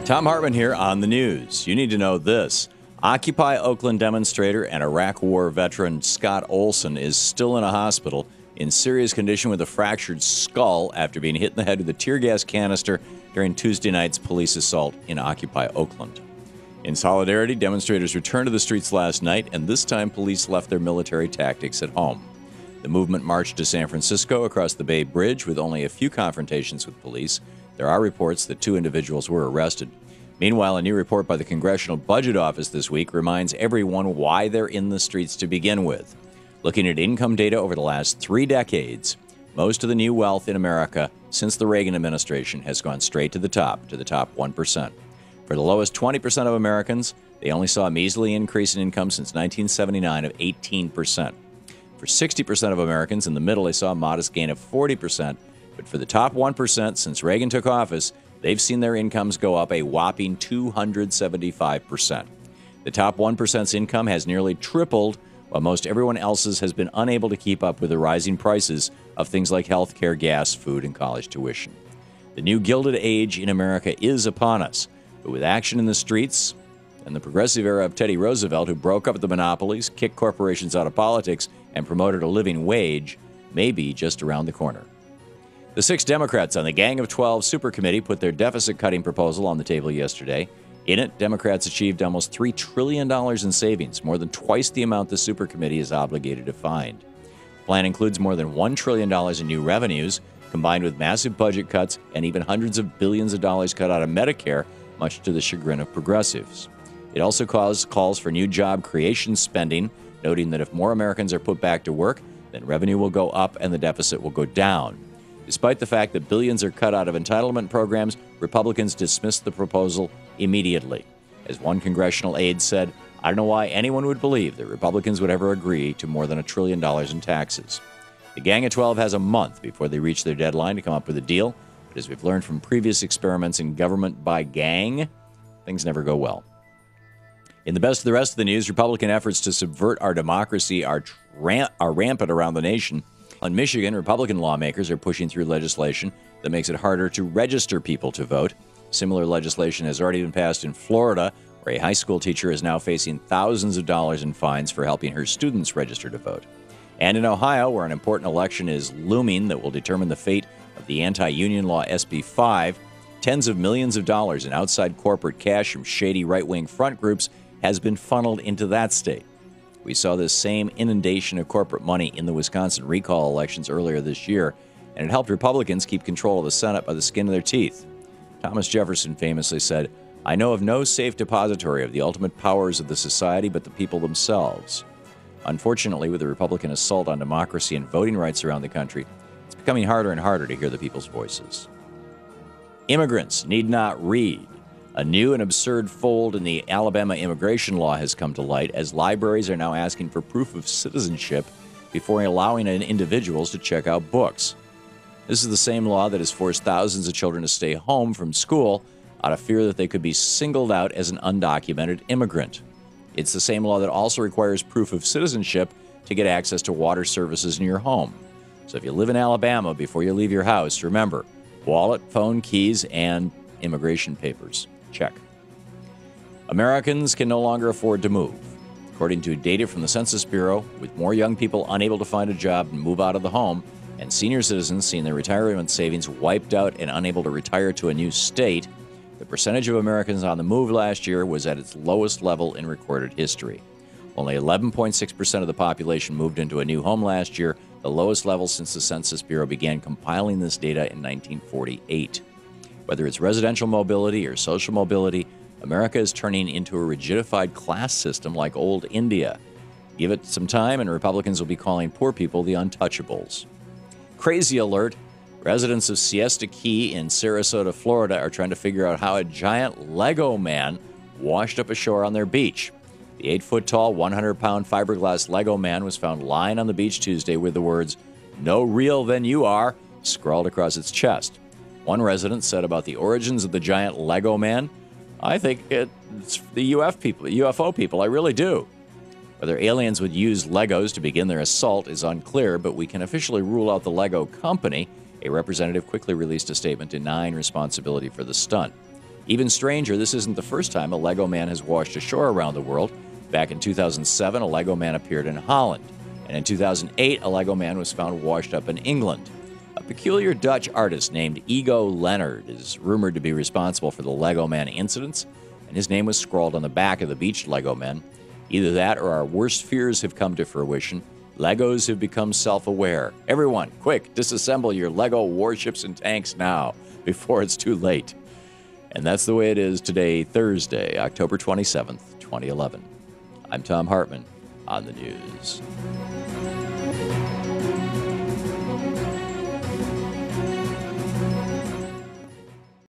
Thom Hartmann here on the news. You need to know this. Occupy Oakland demonstrator and Iraq War veteran Scott Olson is still in a hospital in serious condition with a fractured skull after being hit in the head with a tear gas canister during Tuesday night's police assault in Occupy Oakland. In solidarity, demonstrators returned to the streets last night, and this time police left their military tactics at home. The movement marched to San Francisco across the Bay Bridge with only a few confrontations with police. There are reports that 2 individuals were arrested. Meanwhile, a new report by the Congressional Budget Office this week reminds everyone why they're in the streets to begin with. Looking at income data over the last 3 decades, most of the new wealth in America since the Reagan administration has gone straight to the top 1%. For the lowest 20% of Americans, they only saw a measly increase in income since 1979 of 18%. For 60% of Americans in the middle, they saw a modest gain of 40%. But for the top 1%, since Reagan took office, they've seen their incomes go up a whopping 275%. The top 1%'s income has nearly tripled, while most everyone else's has been unable to keep up with the rising prices of things like health care, gas, food, and college tuition. The new Gilded Age in America is upon us, but with action in the streets and the progressive era of Teddy Roosevelt, who broke up the monopolies, kicked corporations out of politics, and promoted a living wage, may be just around the corner. The 6 Democrats on the Gang of 12 Supercommittee put their deficit-cutting proposal on the table yesterday. In it, Democrats achieved almost $3 trillion in savings, more than twice the amount the Supercommittee is obligated to find. The plan includes more than $1 trillion in new revenues, combined with massive budget cuts and even hundreds of billions of dollars cut out of Medicare, much to the chagrin of progressives. It also calls for new job creation spending, noting that if more Americans are put back to work, then revenue will go up and the deficit will go down. Despite the fact that billions are cut out of entitlement programs, Republicans dismissed the proposal immediately. As one congressional aide said, "I don't know why anyone would believe that Republicans would ever agree to more than $1 trillion in taxes." The Gang of 12 has a month before they reach their deadline to come up with a deal, but as we've learned from previous experiments in government by gang, things never go well. In the best of the rest of the news, Republican efforts to subvert our democracy are rampant around the nation. In Michigan, Republican lawmakers are pushing through legislation that makes it harder to register people to vote. Similar legislation has already been passed in Florida, where a high school teacher is now facing thousands of dollars in fines for helping her students register to vote. And in Ohio, where an important election is looming that will determine the fate of the anti-union law SB 5, tens of millions of dollars in outside corporate cash from shady right-wing front groups has been funneled into that state. We saw this same inundation of corporate money in the Wisconsin recall elections earlier this year, and it helped Republicans keep control of the Senate by the skin of their teeth. Thomas Jefferson famously said, "I know of no safe depository of the ultimate powers of the society but the people themselves." Unfortunately, with the Republican assault on democracy and voting rights around the country, it's becoming harder and harder to hear the people's voices. Immigrants need not read. A new and absurd fold in the Alabama immigration law has come to light as libraries are now asking for proof of citizenship before allowing individuals to check out books. This is the same law that has forced thousands of children to stay home from school out of fear that they could be singled out as an undocumented immigrant. It's the same law that also requires proof of citizenship to get access to water services in your home. So if you live in Alabama, before you leave your house, remember, wallet, phone, keys, and immigration papers. Check. Americans can no longer afford to move. According to data from the Census Bureau, with more young people unable to find a job and move out of the home, and senior citizens seeing their retirement savings wiped out and unable to retire to a new state, the percentage of Americans on the move last year was at its lowest level in recorded history. Only 11.6% of the population moved into a new home last year, the lowest level since the Census Bureau began compiling this data in 1948. Whether it's residential mobility or social mobility, America is turning into a rigidified class system like old India. Give it some time and Republicans will be calling poor people the untouchables. Crazy alert! Residents of Siesta Key in Sarasota, Florida are trying to figure out how a giant Lego man washed up ashore on their beach. The 8-foot-tall, 100-pound fiberglass Lego man was found lying on the beach Tuesday with the words, "No real than you are," scrawled across its chest. One resident said about the origins of the giant Lego man, "I think it's the UFO people, I really do." Whether aliens would use Legos to begin their assault is unclear, but we can officially rule out the Lego company. A representative quickly released a statement denying responsibility for the stunt. Even stranger, this isn't the first time a Lego man has washed ashore around the world. Back in 2007, a Lego man appeared in Holland. And in 2008, a Lego man was found washed up in England. A peculiar Dutch artist named Ego Leonard is rumored to be responsible for the Lego man incidents, and his name was scrawled on the back of the beached Lego men. Either that or our worst fears have come to fruition. Legos have become self-aware. Everyone, quick, disassemble your Lego warships and tanks now, before it's too late. And that's the way it is today, Thursday, October 27th, 2011. I'm Thom Hartmann on the news.